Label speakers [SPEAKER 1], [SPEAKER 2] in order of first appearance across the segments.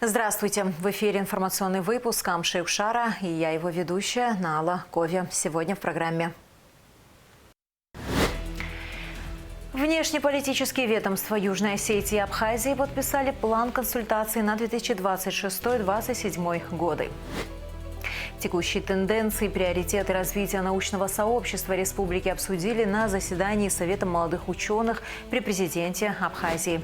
[SPEAKER 1] Здравствуйте! В эфире информационный выпуск Амшиукшара и я его ведущая Нала Кови. Сегодня в программе. Внешнеполитические ведомства Южной Осетии и Абхазии подписали план консультаций на 2026-2027 годы. Текущие тенденции и приоритеты развития научного сообщества республики обсудили на заседании Совета молодых ученых при президенте Абхазии.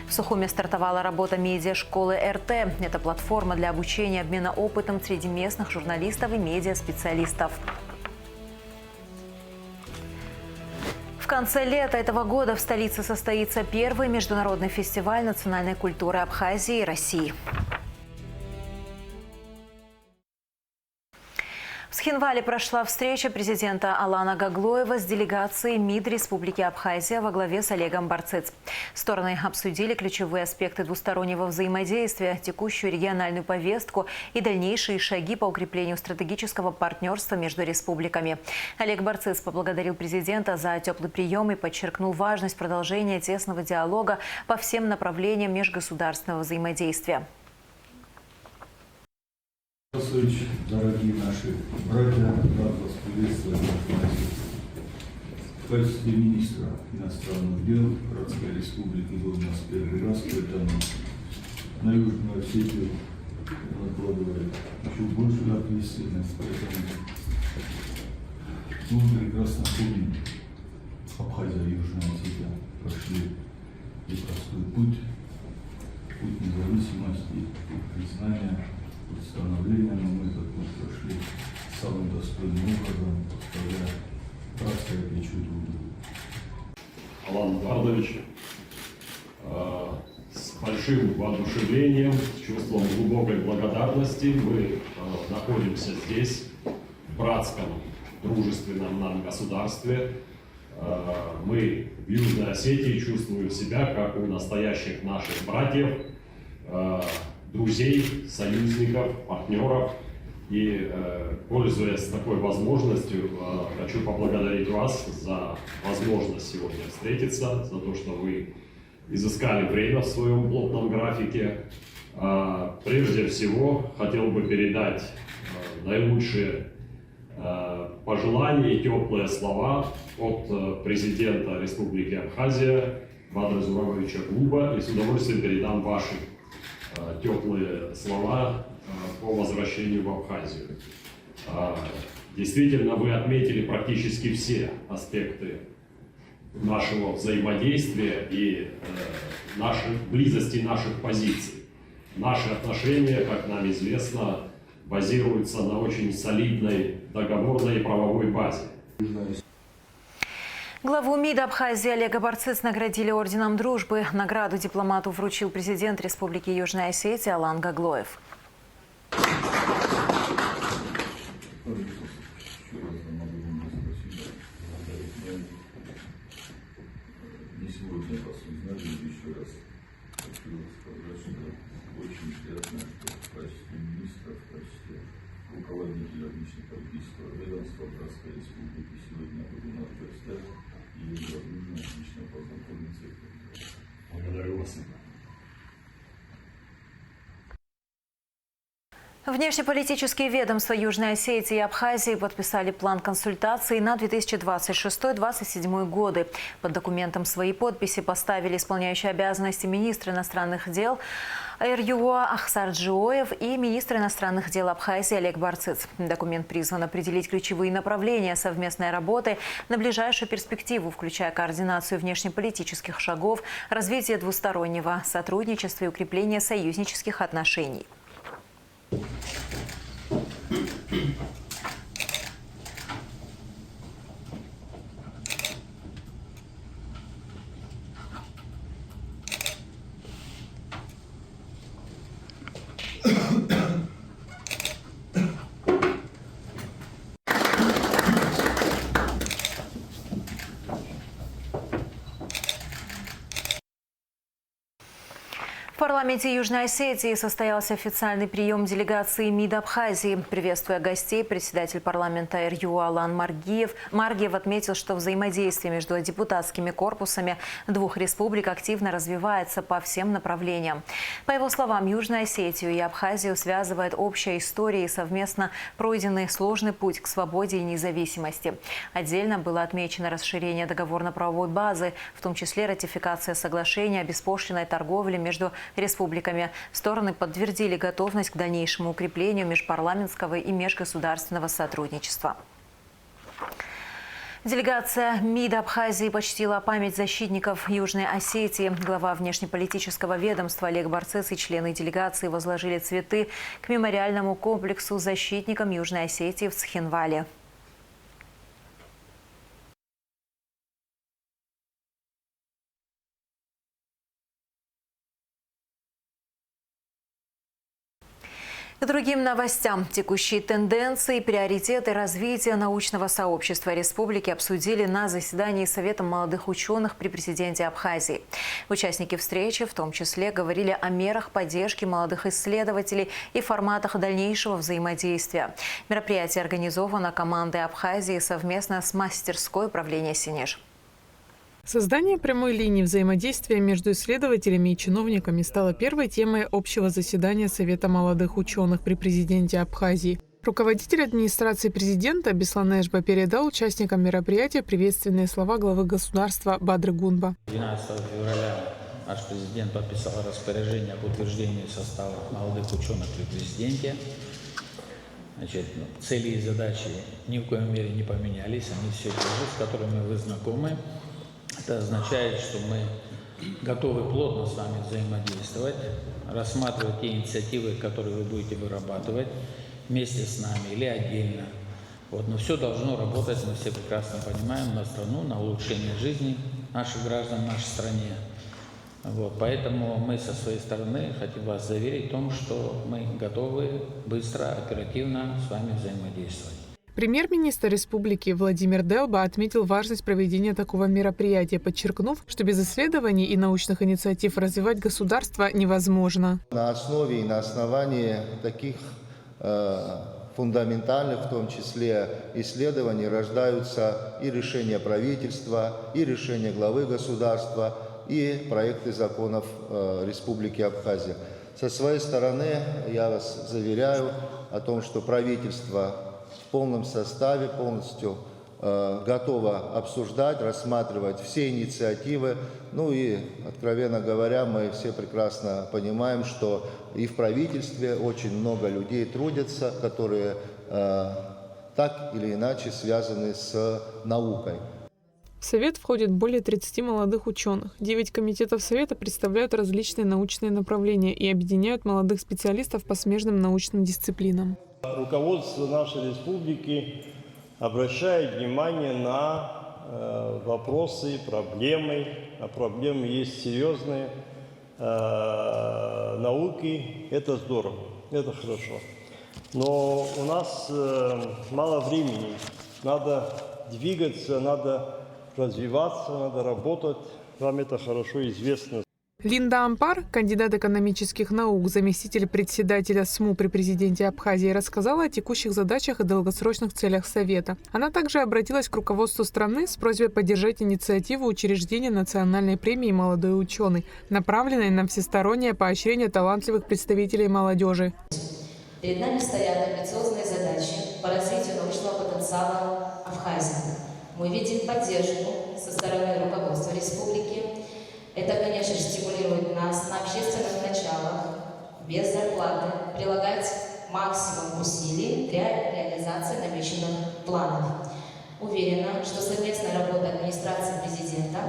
[SPEAKER 1] В Сухуме стартовала работа медиашколы РТ. Это платформа для обучения и обмена опытом среди местных журналистов и медиаспециалистов. В конце лета этого года в столице состоится первый международный фестиваль национальной культуры Абхазии и России. В Схинвале прошла встреча президента Алана Гаглоева с делегацией МИД Республики Абхазия во главе с Олегом Барцыц. Стороны обсудили ключевые аспекты двустороннего взаимодействия, текущую региональную повестку и дальнейшие шаги по укреплению стратегического партнерства между республиками. Олег Барцыц поблагодарил президента за теплый прием и подчеркнул важность продолжения тесного диалога по всем направлениям межгосударственного взаимодействия.
[SPEAKER 2] Здравствуйте, дорогие наши братья, рад вас приветствовать в качестве министра иностранных дел Братской Республики был у нас первый раз, поэтому на Южную Осетию накладывает еще большую ответственность, поэтому мы прекрасно помним, Абхазия и Южная Осетия прошли непростой путь независимости, путь признания, становления, но мы этот путь прошли самым достойным образом, поставляя братское плечо друг другу.
[SPEAKER 3] Алан Эдуардович, с большим воодушевлением, с чувством глубокой благодарности мы находимся здесь, в братском, дружественном нам государстве. Мы в Южной Осетии чувствуем себя как у настоящих наших братьев, друзей, союзников, партнеров. И, пользуясь такой возможностью, хочу поблагодарить вас за возможность сегодня встретиться, за то, что вы изыскали время в своем плотном графике. Прежде всего, хотел бы передать наилучшие пожелания и теплые слова от президента Республики Абхазия Бадра Зуровича Клуба, и с удовольствием передам ваши теплые слова по возвращению в Абхазию. Действительно, вы отметили практически все аспекты нашего взаимодействия и близости наших позиций. Наши отношения, как нам известно, базируются на очень солидной договорной и правовой базе.
[SPEAKER 1] Главу МИД Абхазии Олега Барцыц наградили орденом дружбы. Награду дипломату вручил президент Республики Южная Осетия Алан Гаглоев.
[SPEAKER 2] Руководитель внешнеполитического ведомства Братской Республики сегодня у нас в гостях, и возможно отлично познакомиться.
[SPEAKER 3] Благодарю вас.
[SPEAKER 1] Внешнеполитические ведомства Южной Осетии и Абхазии подписали план консультаций на 2026-2027 годы. Под документом свои подписи поставили исполняющий обязанности министра иностранных дел РЮО Ахсар Джиоев и министр иностранных дел Абхазии Олег Барцыц. Документ призван определить ключевые направления совместной работы на ближайшую перспективу, включая координацию внешнеполитических шагов, развитие двустороннего сотрудничества и укрепление союзнических отношений. В парламенте Южной Осетии состоялся официальный прием делегации МИД Абхазии. Приветствуя гостей, председатель парламента РЮ Алан Маргиев отметил, что взаимодействие между депутатскими корпусами двух республик активно развивается по всем направлениям. По его словам, Южную Осетию и Абхазию связывает общая история и совместно пройденный сложный путь к свободе и независимости. Отдельно было отмечено расширение договорно-правовой базы, в том числе ратификация соглашения о беспошлинной торговле между республиками. Стороны подтвердили готовность к дальнейшему укреплению межпарламентского и межгосударственного сотрудничества. Делегация МИД Абхазии почтила память защитников Южной Осетии. Глава внешнеполитического ведомства Олег Барцец и члены делегации возложили цветы к мемориальному комплексу защитникам Южной Осетии в Цхинвале. К другим новостям. Текущие тенденции и приоритеты развития научного сообщества республики обсудили на заседании Совета молодых ученых при президенте Абхазии. Участники встречи в том числе говорили о мерах поддержки молодых исследователей и форматах дальнейшего взаимодействия. Мероприятие организовано командой Абхазии совместно с мастерской управления «Синеж».
[SPEAKER 4] Создание прямой линии взаимодействия между исследователями и чиновниками стало первой темой общего заседания Совета молодых ученых при президенте Абхазии. Руководитель администрации президента Беслан Эшба передал участникам мероприятия приветственные слова главы государства Бадры Гунба.
[SPEAKER 5] 12 февраля наш президент подписал распоряжение об утверждении состава молодых ученых при президенте. Цели и задачи ни в коем мере не поменялись, они все те же, с которыми вы знакомы. Это означает, что мы готовы плотно с вами взаимодействовать, рассматривать те инициативы, которые вы будете вырабатывать вместе с нами или отдельно. Но все должно работать, мы все прекрасно понимаем, на страну, на улучшение жизни наших граждан в нашей стране. Поэтому мы со своей стороны хотим вас заверить в том, что мы готовы быстро, оперативно с вами взаимодействовать.
[SPEAKER 4] Премьер-министр республики Владимир Делба отметил важность проведения такого мероприятия, подчеркнув, что без исследований и научных инициатив развивать государство невозможно.
[SPEAKER 6] На основе и на основании таких фундаментальных, в том числе, исследований рождаются и решения правительства, и решения главы государства, и проекты законов Республики Абхазия. Со своей стороны я вас заверяю о том, что правительство в полном составе, полностью готово обсуждать, рассматривать все инициативы. И, откровенно говоря, мы все прекрасно понимаем, что и в правительстве очень много людей трудятся, которые так или иначе связаны с наукой.
[SPEAKER 4] В Совет входит более 30 молодых ученых. 9 комитетов Совета представляют различные научные направления и объединяют молодых специалистов по смежным научным дисциплинам.
[SPEAKER 7] Руководство нашей республики обращает внимание на вопросы, проблемы. А проблемы есть серьезные. Науки – это здорово, это хорошо. Но у нас мало времени. Надо двигаться, надо развиваться, надо работать. Вам это хорошо известно.
[SPEAKER 4] Линда Ампар, кандидат экономических наук, заместитель председателя СМУ при президенте Абхазии, рассказала о текущих задачах и долгосрочных целях Совета. Она также обратилась к руководству страны с просьбой поддержать инициативу учреждения национальной премии «Молодой ученый», направленной на всестороннее поощрение талантливых представителей молодежи.
[SPEAKER 8] Перед нами стоят амбициозные задачи по развитию научного потенциала Абхазии. Мы видим поддержку со стороны руководства республики. Это, конечно же, стимулирует нас на общественных началах, без зарплаты, прилагать максимум усилий для реализации намеченных планов. Уверена, что совместная работа администрации президента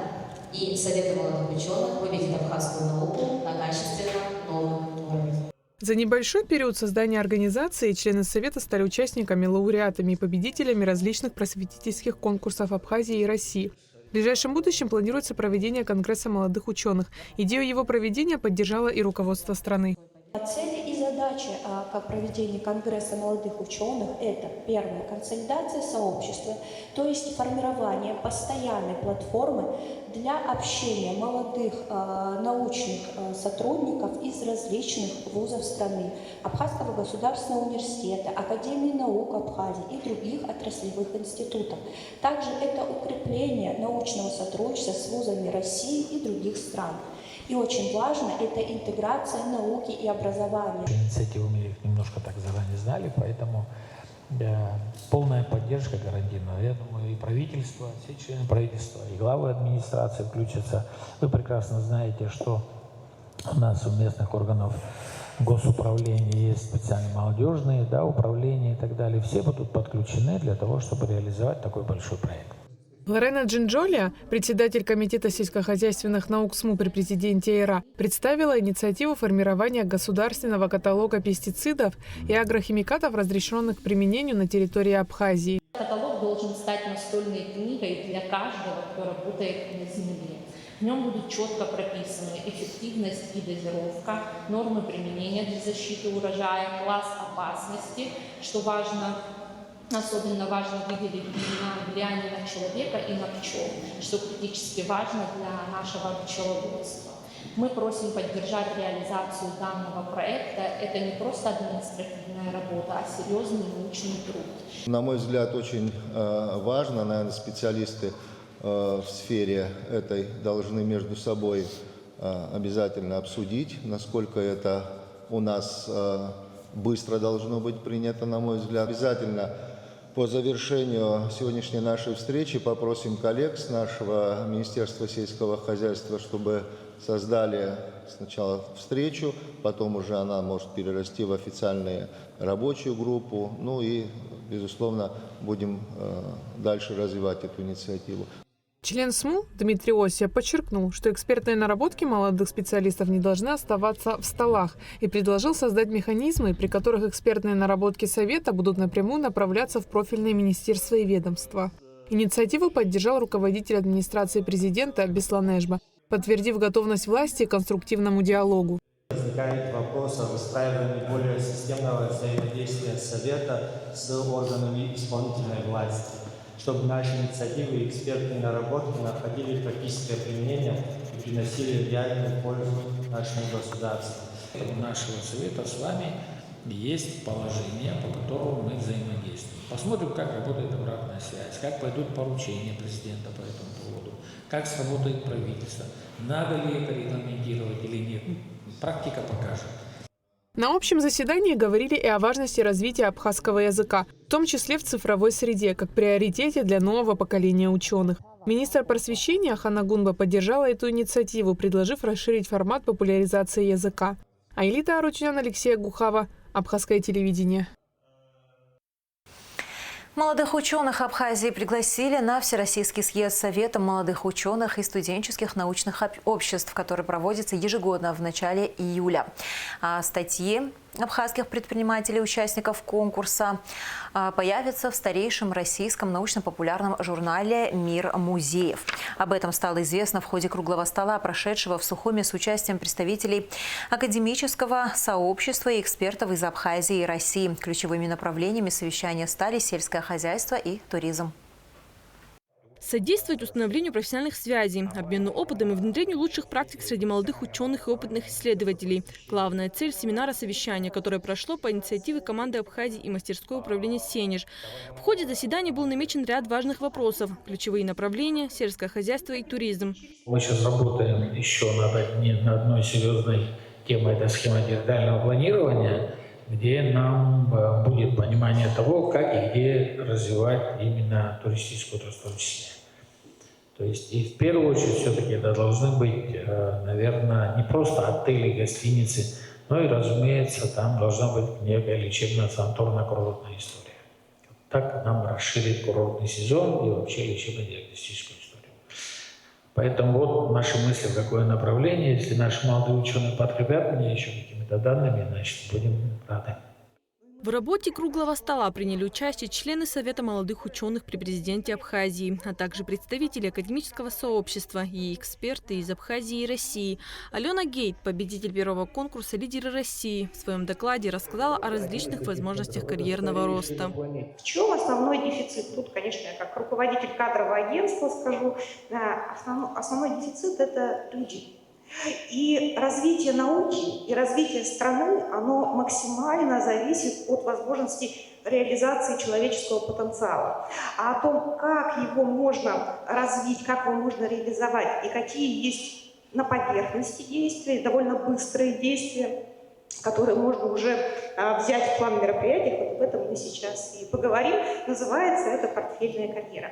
[SPEAKER 8] и Совета молодых ученых выведет абхазскую науку на качественно новый уровень.
[SPEAKER 4] За небольшой период создания организации члены Совета стали участниками, лауреатами и победителями различных просветительских конкурсов Абхазии и России. В ближайшем будущем планируется проведение Конгресса молодых ученых. Идею его проведения поддержало и руководство страны.
[SPEAKER 9] Цели и задачи задачи по проведению Конгресса молодых ученых – это первое – консолидация сообщества, то есть формирование постоянной платформы для общения молодых научных сотрудников из различных вузов страны, Абхазского государственного университета, Академии наук Абхазии и других отраслевых институтов. Также это укрепление научного сотрудничества с вузами России и других стран. И очень важно – это интеграция науки и образования.
[SPEAKER 5] Инициативу мы их немножко так заранее знали, поэтому полная поддержка гарантирована. Я думаю, и правительство, все члены правительства, и главы администрации включатся. Вы прекрасно знаете, что у нас у местных органов госуправления есть специальные молодежные управления и так далее. Все будут подключены для того, чтобы реализовать такой большой проект.
[SPEAKER 4] Лорена Джинджолия, председатель Комитета сельскохозяйственных наук СМУ при президенте ИРА, представила инициативу формирования государственного каталога пестицидов и агрохимикатов, разрешенных к применению на территории Абхазии.
[SPEAKER 8] Каталог должен стать настольной книгой для каждого, кто работает на земле. В нем будут четко прописаны эффективность и дозировка, нормы применения для защиты урожая, класс опасности, что важно. Особенно важно выделить влияние на человека и на пчел, что критически важно для нашего пчеловодства. Мы просим поддержать реализацию данного проекта. Это не просто административная работа, а серьезный научный труд.
[SPEAKER 6] На мой взгляд, очень важно, наверное, специалисты в сфере этой должны между собой обязательно обсудить, насколько это у нас быстро должно быть принято, на мой взгляд. Обязательно по завершению сегодняшней нашей встречи попросим коллег с нашего Министерства сельского хозяйства, чтобы создали сначала встречу, потом уже она может перерасти в официальную рабочую группу. Ну и, безусловно, будем дальше развивать эту инициативу.
[SPEAKER 4] Член СМУ Дмитрий Осия подчеркнул, что экспертные наработки молодых специалистов не должны оставаться в столах, и предложил создать механизмы, при которых экспертные наработки Совета будут напрямую направляться в профильные министерства и ведомства. Инициативу поддержал руководитель администрации президента Беслан Эшба, подтвердив готовность власти к конструктивному диалогу.
[SPEAKER 10] Возникает вопрос о выстраивании более системного взаимодействия Совета с органами исполнительной власти, чтобы наши инициативы и экспертные наработки находили практическое применение и приносили реальную пользу нашему государству.
[SPEAKER 5] У нашего совета с вами есть положение, по которому мы взаимодействуем. Посмотрим, как работает обратная связь, как пойдут поручения президента по этому поводу, как сработает правительство, надо ли это регламентировать или нет. Практика покажет.
[SPEAKER 4] На общем заседании говорили и о важности развития абхазского языка, в том числе в цифровой среде, как приоритете для нового поколения ученых. Министр просвещения Хана Гунба поддержала эту инициативу, предложив расширить формат популяризации языка. Айлита Арутюнян, Алексей Гухава, Абхазское телевидение.
[SPEAKER 1] Молодых ученых Абхазии пригласили на Всероссийский съезд Совета молодых ученых и студенческих научных обществ, который проводится ежегодно в начале июля. Статьи абхазских предпринимателей, участников конкурса, появятся в старейшем российском научно-популярном журнале «Мир музеев». Об этом стало известно в ходе круглого стола, прошедшего в Сухуме с участием представителей академического сообщества и экспертов из Абхазии и России. Ключевыми направлениями совещания стали сельское хозяйство и туризм.
[SPEAKER 11] Содействовать установлению профессиональных связей, обмену опытом и внедрению лучших практик среди молодых ученых и опытных исследователей. Главная цель семинара совещания, которое прошло по инициативе команды Абхазии и мастерского управления «Сенеж». В ходе заседания был намечен ряд важных вопросов. Ключевые направления – сельское хозяйство и туризм.
[SPEAKER 5] Мы сейчас работаем еще над одной серьезной темой – это схема территориального планирования, где нам будет понимание того, как и где развивать именно туристическую отрасль в том числе. То есть и в первую очередь все-таки это должны быть, наверное, не просто отели, гостиницы, но и, разумеется, там должна быть некая лечебно-санаторно-курортная история. Так нам расширит курортный сезон и вообще лечебно-диагностическую историю. Поэтому вот наши мысли, в какое направление. Если наши молодые ученые подкрепят меня еще какими-то данными, значит, будем рады.
[SPEAKER 11] В работе круглого стола приняли участие члены Совета молодых ученых при президенте Абхазии, а также представители академического сообщества и эксперты из Абхазии и России. Алена Гейт, победитель первого конкурса «Лидеры России», в своем докладе рассказала о различных возможностях карьерного роста.
[SPEAKER 9] В чем основной дефицит? Тут, конечно, я как руководитель кадрового агентства скажу, основной дефицит – это люди. И развитие науки и развитие страны, оно максимально зависит от возможности реализации человеческого потенциала. А о том, как его можно развить, как его можно реализовать и какие есть на поверхности действия, довольно быстрые действия, которые можно уже взять в план мероприятий, вот об этом мы сейчас и поговорим. Называется это «Портфельная карьера».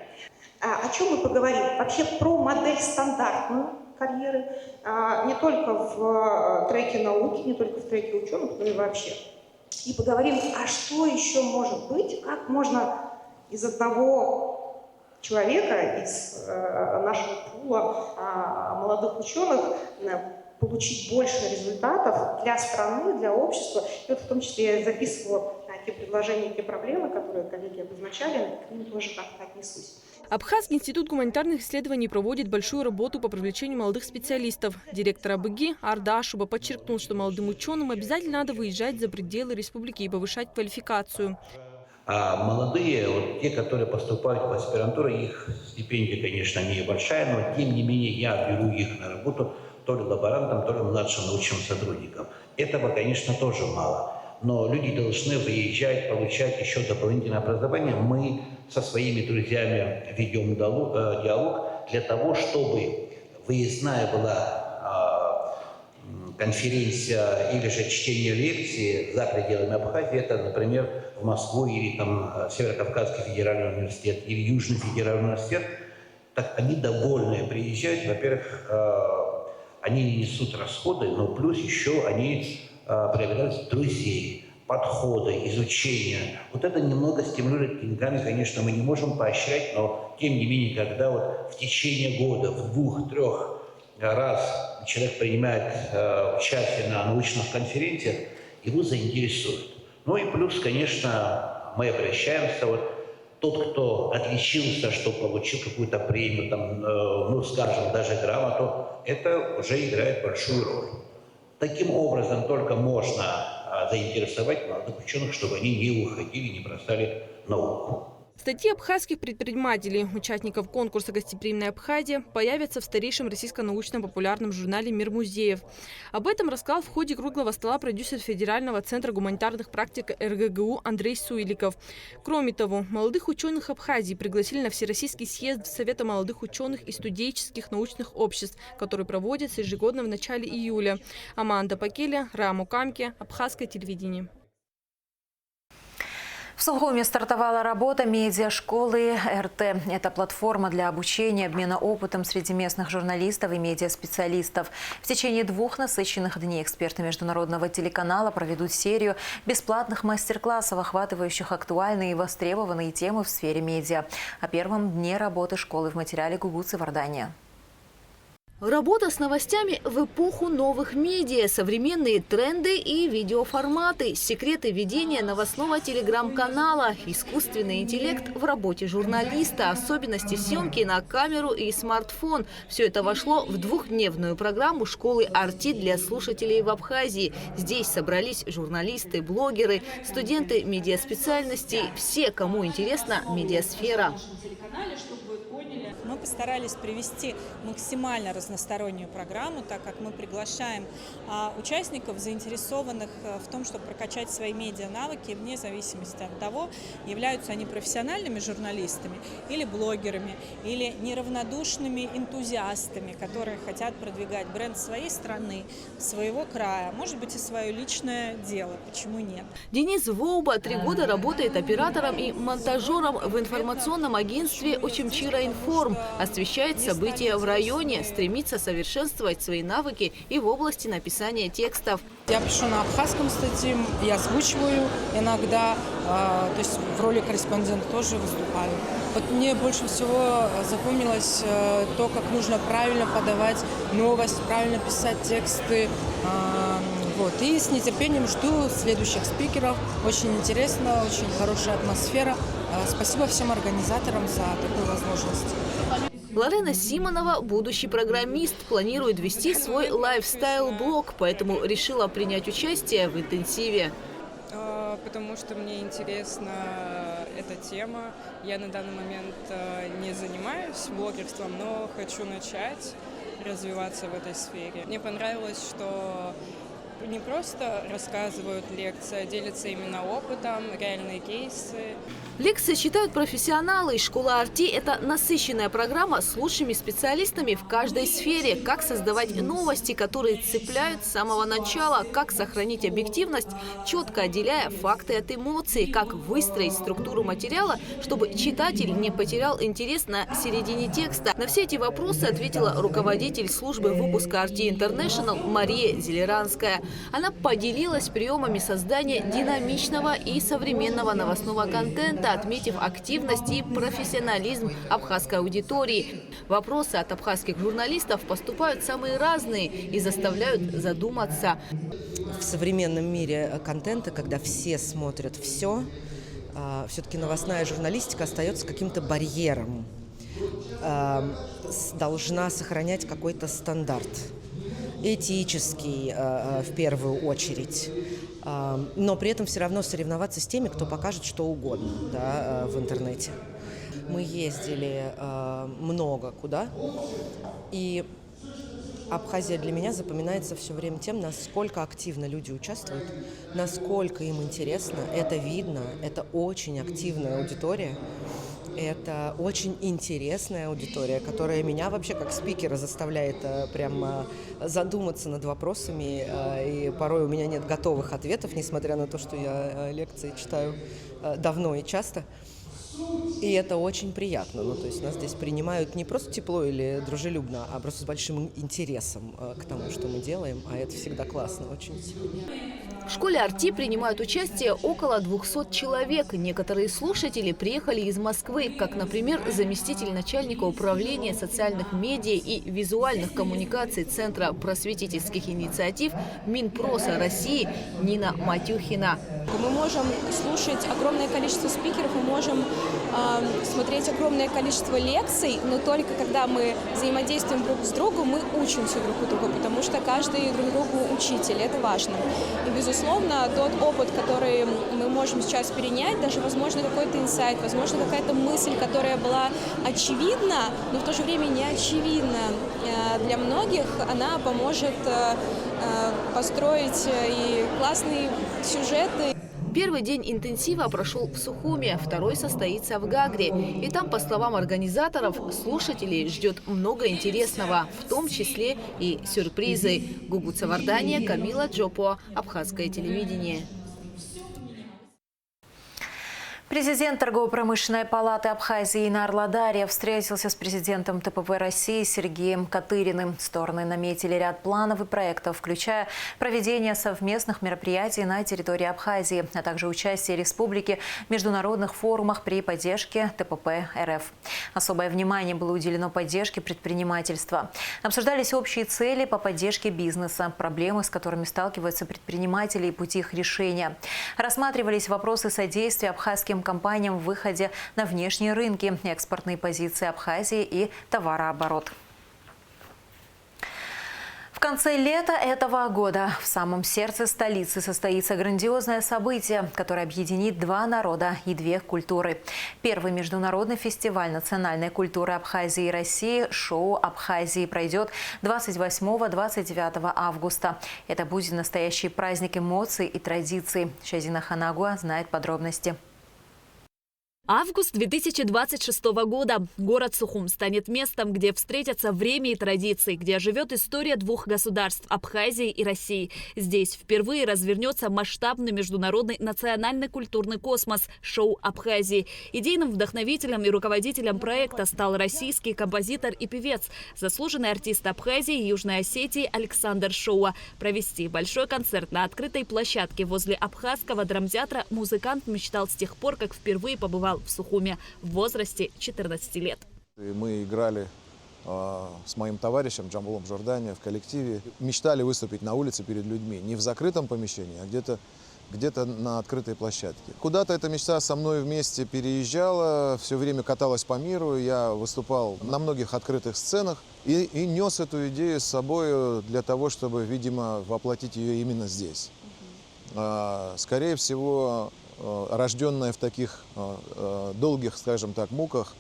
[SPEAKER 9] О чем мы поговорим? Вообще про модель стандартную карьеры, не только в треке науки, не только в треке ученых, но и вообще. И поговорим, а что еще может быть, как можно из одного человека, из нашего пула молодых ученых получить больше результатов для страны, для общества. И вот в том числе я записывала те предложения, те проблемы, которые коллеги обозначали, к ним тоже как-то отнесусь.
[SPEAKER 11] Абхазский институт гуманитарных исследований проводит большую работу по привлечению молодых специалистов. Директор АБГИ Арда Ашуба подчеркнул, что молодым ученым обязательно надо выезжать за пределы республики и повышать квалификацию.
[SPEAKER 12] А молодые, вот те, которые поступают в аспирантуру, их стипендия, конечно, небольшая, но тем не менее я беру их на работу то ли лаборантом, то ли младшим научным сотрудником. Этого, конечно, тоже мало. Но люди должны выезжать, получать еще дополнительное образование. Мы со своими друзьями ведем диалог для того, чтобы выездная была конференция или же чтение лекций за пределами Абхазии. Это, например, в Москву или там Северо-Кавказский федеральный университет или Южный федеральный университет. Так они довольные приезжают. Во-первых, они не несут расходы, но плюс еще они проявляют друзей, подходы, изучения. Вот это немного стимулирует деньгами, конечно, мы не можем поощрять, но тем не менее, когда вот в течение года, в 2-3 раз человек принимает участие на научных конференциях, его заинтересует. Ну и плюс, конечно, мы обращаемся, вот тот, кто отличился, что получил какую-то премию, там, ну, скажем, даже грамоту, это уже играет большую роль. Таким образом только можно заинтересовать молодых ученых, чтобы они не уходили, не бросали науку.
[SPEAKER 11] Статьи абхазских предпринимателей, участников конкурса «Гостеприимная Абхазия» появятся в старейшем российско-научно-популярном журнале «Мир музеев». Об этом рассказал в ходе круглого стола продюсер Федерального центра гуманитарных практик РГГУ Андрей Суиликов. Кроме того, молодых ученых Абхазии пригласили на Всероссийский съезд Совета молодых ученых и студенческих научных обществ, который проводится ежегодно в начале июля. Аманда Пакеля, Раму Камке, Абхазское телевидение.
[SPEAKER 1] В Сухуме стартовала работа медиашколы РТ. Это платформа для обучения, обмена опытом среди местных журналистов и медиаспециалистов. В течение 2 насыщенных дней эксперты международного телеканала проведут серию бесплатных мастер-классов, охватывающих актуальные и востребованные темы в сфере медиа. О первом дне работы школы в материале Гугуцы Вардания.
[SPEAKER 13] Работа с новостями в эпоху новых медиа, современные тренды и видеоформаты, секреты ведения новостного телеграм-канала, искусственный интеллект в работе журналиста, особенности съемки на камеру и смартфон. Все это вошло в 2-дневную программу школы «Арти» для слушателей в Абхазии. Здесь собрались журналисты, блогеры, студенты медиаспециальностей, все, кому интересна медиасфера.
[SPEAKER 14] Мы постарались привести максимально разностороннюю программу, так как мы приглашаем участников, заинтересованных в том, чтобы прокачать свои медиа-навыки, вне зависимости от того, являются они профессиональными журналистами или блогерами, или неравнодушными энтузиастами, которые хотят продвигать бренд своей страны, своего края, может быть, и свое личное дело. Почему нет?
[SPEAKER 13] Денис Воуба 3 года работает оператором и монтажером в информационном агентстве «Очимчира Информ». Освещает события в районе, стремится совершенствовать свои навыки и в области написания текстов.
[SPEAKER 14] Я пишу на абхазском статьи, я озвучиваю иногда, то есть в роли корреспондента тоже выступаю. Вот мне больше всего запомнилось то, как нужно правильно подавать новость, правильно писать тексты. Вот.
[SPEAKER 15] Вот. И с нетерпением жду следующих спикеров. Очень интересно, очень хорошая атмосфера. Спасибо всем организаторам за такую возможность.
[SPEAKER 13] Лорена Симонова, будущий программист, планирует вести свой лайфстайл-блог, поэтому решила принять участие в интенсиве.
[SPEAKER 16] Потому что мне интересна эта тема. Я на данный момент не занимаюсь блогерством, но хочу начать развиваться в этой сфере. Мне понравилось, что не просто рассказывают лекции, а делятся именно опытом, реальные кейсы.
[SPEAKER 13] Лекции читают профессионалы. Школа Арти – это насыщенная программа с лучшими специалистами в каждой сфере. Как создавать новости, которые цепляют с самого начала, как сохранить объективность, четко отделяя факты от эмоций, как выстроить структуру материала, чтобы читатель не потерял интерес на середине текста. На все эти вопросы ответила руководитель службы выпуска Арти Интернешнл Мария Зелеранская. Она поделилась приемами создания динамичного и современного новостного контента, отметив активность и профессионализм абхазской аудитории. Вопросы от абхазских журналистов поступают самые разные и заставляют задуматься.
[SPEAKER 17] В современном мире контента, когда все смотрят все, все-таки новостная журналистика остается каким-то барьером. Должна сохранять какой-то стандарт. Этический в первую очередь, но при этом все равно соревноваться с теми, кто покажет что угодно, да, в интернете. Мы ездили много куда, и Абхазия для меня запоминается все время тем, насколько активно люди участвуют, насколько им интересно, это видно, это очень активная аудитория. Это очень интересная аудитория, которая меня вообще как спикера заставляет прям задуматься над вопросами. И порой у меня нет готовых ответов, несмотря на то, что я лекции читаю давно и часто. И это очень приятно. Ну, то есть нас здесь принимают не просто тепло или дружелюбно, а просто с большим интересом к тому, что мы делаем. А это всегда классно очень.
[SPEAKER 13] В школе Арти принимают участие около 200 человек. Некоторые слушатели приехали из Москвы, как, например, заместитель начальника управления социальных медиа и визуальных коммуникаций Центра просветительских инициатив Минпроса России Нина Матюхина.
[SPEAKER 18] Мы можем слушать огромное количество спикеров, мы можем смотреть огромное количество лекций, но только когда мы взаимодействуем друг с другом, мы учимся друг у друга, потому что каждый друг другу учитель, это важно. И, безусловно, тот опыт, который мы можем сейчас перенять, даже, возможно, какой-то инсайт, возможно, какая-то мысль, которая была очевидна, но в то же время не очевидна для многих, она поможет построить и классные сюжеты.
[SPEAKER 13] Первый день интенсива прошел в Сухуме, второй состоится в Гагре. И там, по словам организаторов, слушателей ждет много интересного, в том числе и сюрпризы. Гугу Цавардания, Камила Джопо, Абхазское телевидение.
[SPEAKER 1] Президент Торгово-промышленной палаты Абхазии Инар Ладарьев встретился с президентом ТПП России Сергеем Катыриным. Стороны наметили ряд планов и проектов, включая проведение совместных мероприятий на территории Абхазии, а также участие республики в международных форумах при поддержке ТПП РФ. Особое внимание было уделено поддержке предпринимательства. Обсуждались общие цели по поддержке бизнеса, проблемы, с которыми сталкиваются предприниматели и пути их решения. Рассматривались вопросы содействия абхазским компаниям в выходе на внешние рынки, экспортные позиции Абхазии и товарооборот. В конце лета этого года в самом сердце столицы состоится грандиозное событие, которое объединит два народа и две культуры. Первый международный фестиваль национальной культуры Абхазии и России «Шоу Абхазии» пройдет 28-29 августа. Это будет настоящий праздник эмоций и традиций. Шазина Ханагуа знает подробности.
[SPEAKER 19] Август 2026 года. Город Сухум станет местом, где встретятся время и традиции, где живет история двух государств – Абхазии и России. Здесь впервые развернется масштабный международный национальный культурный космос – «Шоу Абхазии». Идейным вдохновителем и руководителем проекта стал российский композитор и певец, заслуженный артист Абхазии и Южной Осетии Александр Шоуа. Провести большой концерт на открытой площадке возле Абхазского драмтеатра музыкант мечтал с тех пор, как впервые побывал в Сухуме в возрасте 14 лет.
[SPEAKER 20] Мы играли с моим товарищем Джамбулом Жордания в коллективе мечтали выступить на улице перед людьми. Не в закрытом помещении, а где-то на открытой площадке. Куда-то эта мечта со мной вместе переезжала, все время каталась по миру. Я выступал на многих открытых сценах и нес эту идею с собой для того, чтобы, видимо, воплотить ее именно здесь. Скорее всего, рожденная в таких долгих, скажем так, муках,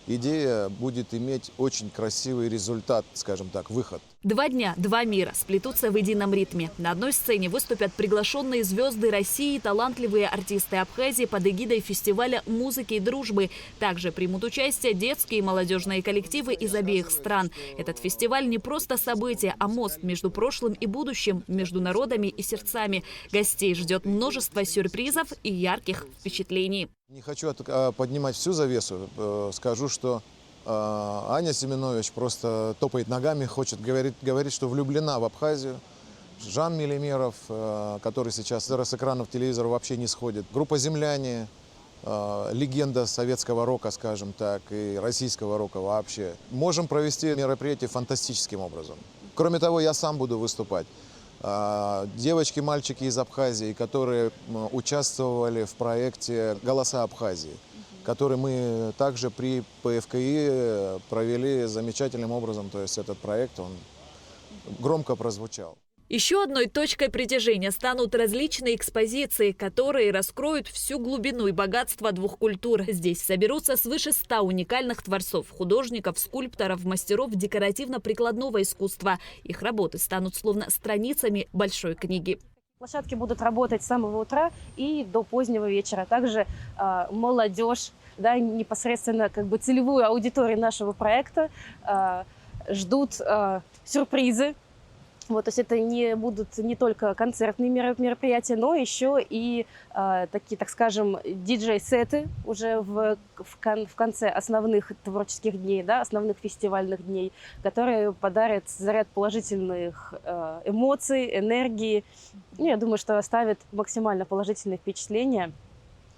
[SPEAKER 20] идея будет иметь очень красивый результат, скажем так, выход.
[SPEAKER 19] 2 дня, 2 мира сплетутся в едином ритме. На одной сцене выступят приглашенные звезды России, талантливые артисты Абхазии под эгидой фестиваля музыки и дружбы. Также примут участие детские и молодежные коллективы из обеих стран. Этот фестиваль не просто событие, а мост между прошлым и будущим, между народами и сердцами. Гостей ждет множество сюрпризов и ярких впечатлений.
[SPEAKER 20] Не хочу поднимать всю завесу. Скажу, что Аня Семенович просто топает ногами, говорит, что влюблена в Абхазию. Жан Мелимеров, который сейчас с экранов телевизора вообще не сходит. Группа «Земляне», легенда советского рока, скажем так, и российского рока вообще. Можем провести мероприятие фантастическим образом. Кроме того, я сам буду выступать. Девочки, мальчики из Абхазии, которые участвовали в проекте «Голоса Абхазии», который мы также при ПФКИ провели замечательным образом. То есть этот проект, он громко прозвучал.
[SPEAKER 19] Еще одной точкой притяжения станут различные экспозиции, которые раскроют всю глубину и богатство двух культур. Здесь соберутся свыше 100 уникальных творцов, художников, скульпторов, мастеров декоративно-прикладного искусства. Их работы станут словно страницами большой книги.
[SPEAKER 21] Площадки будут работать с самого утра и до позднего вечера. Также молодежь, да, непосредственно целевую аудиторию нашего проекта ждут сюрпризы. То есть это будут не только концертные мероприятия, но еще и такие, так скажем, диджей-сеты уже в конце основных творческих дней, да, основных фестивальных дней, которые подарят заряд положительных эмоций, энергии. Я думаю, что оставят максимально положительные впечатления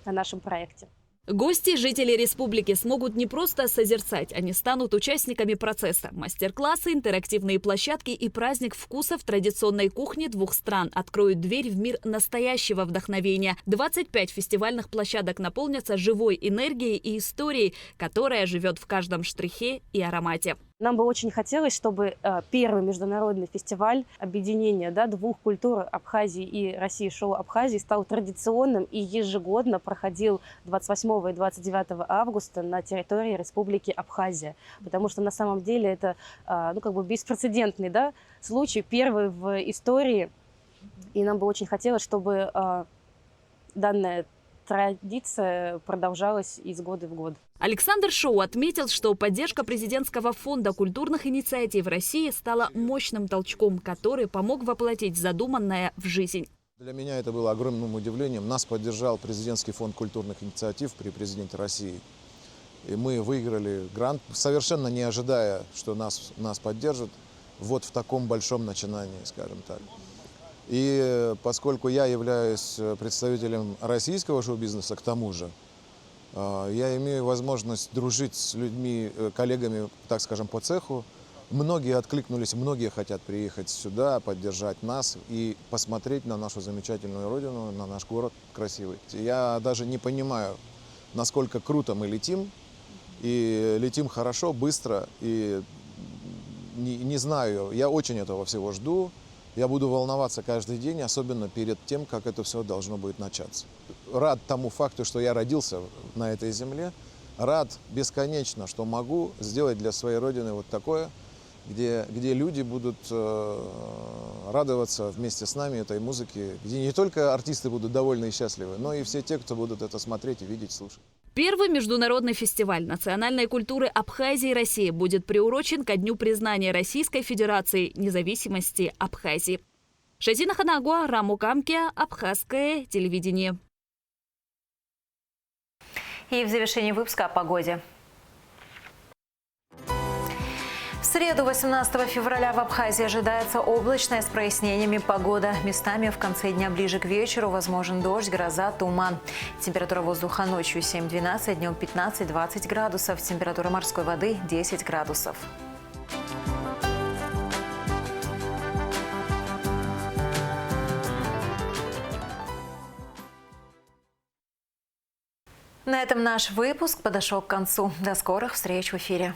[SPEAKER 21] о нашем проекте.
[SPEAKER 19] Гости, жители республики, смогут не просто созерцать, они станут участниками процесса. Мастер-классы, интерактивные площадки и праздник вкусов традиционной кухни двух стран откроют дверь в мир настоящего вдохновения. 25 фестивальных площадок наполнятся живой энергией и историей, которая живет в каждом штрихе и аромате.
[SPEAKER 21] Нам бы очень хотелось, чтобы первый международный фестиваль объединения, да, двух культур Абхазии и России, шоу Абхазии, стал традиционным и ежегодно проходил 28 и 29 августа на территории Республики Абхазия. Потому что на самом деле это беспрецедентный, да, случай, первый в истории. И нам бы очень хотелось, чтобы данная традиция продолжалась из года в год.
[SPEAKER 19] Александр Шоу отметил, что поддержка президентского фонда культурных инициатив России стала мощным толчком, который помог воплотить задуманное в жизнь.
[SPEAKER 20] Для меня это было огромным удивлением. Нас поддержал президентский фонд культурных инициатив при президенте России. И мы выиграли грант, совершенно не ожидая, что нас поддержат вот в таком большом начинании, скажем так. И поскольку я являюсь представителем российского шоу-бизнеса, к тому же, я имею возможность дружить с людьми, коллегами, так скажем, по цеху. Многие откликнулись, многие хотят приехать сюда, поддержать нас и посмотреть на нашу замечательную родину, на наш город красивый. Я даже не понимаю, насколько круто мы летим, и летим хорошо, быстро, и не знаю, я очень этого всего жду. Я буду волноваться каждый день, особенно перед тем, как это все должно будет начаться. Рад тому факту, что я родился на этой земле. Рад бесконечно, что могу сделать для своей родины вот такое, где люди будут радоваться вместе с нами этой музыке, где не только артисты будут довольны и счастливы, но и все те, кто будут это смотреть и видеть, слушать.
[SPEAKER 19] Первый международный фестиваль национальной культуры Абхазии и России будет приурочен ко Дню признания Российской Федерации независимости Абхазии. Шазина Ханагуа, Раму Камке, Абхазское телевидение.
[SPEAKER 1] И в завершении выпуска о погоде. В среду, 18 февраля, в Абхазии ожидается облачная с прояснениями погода. Местами в конце дня ближе к вечеру возможен дождь, гроза, туман. Температура воздуха ночью 7-12, днем 15-20 градусов. Температура морской воды 10 градусов. На этом наш выпуск подошел к концу. До скорых встреч в эфире.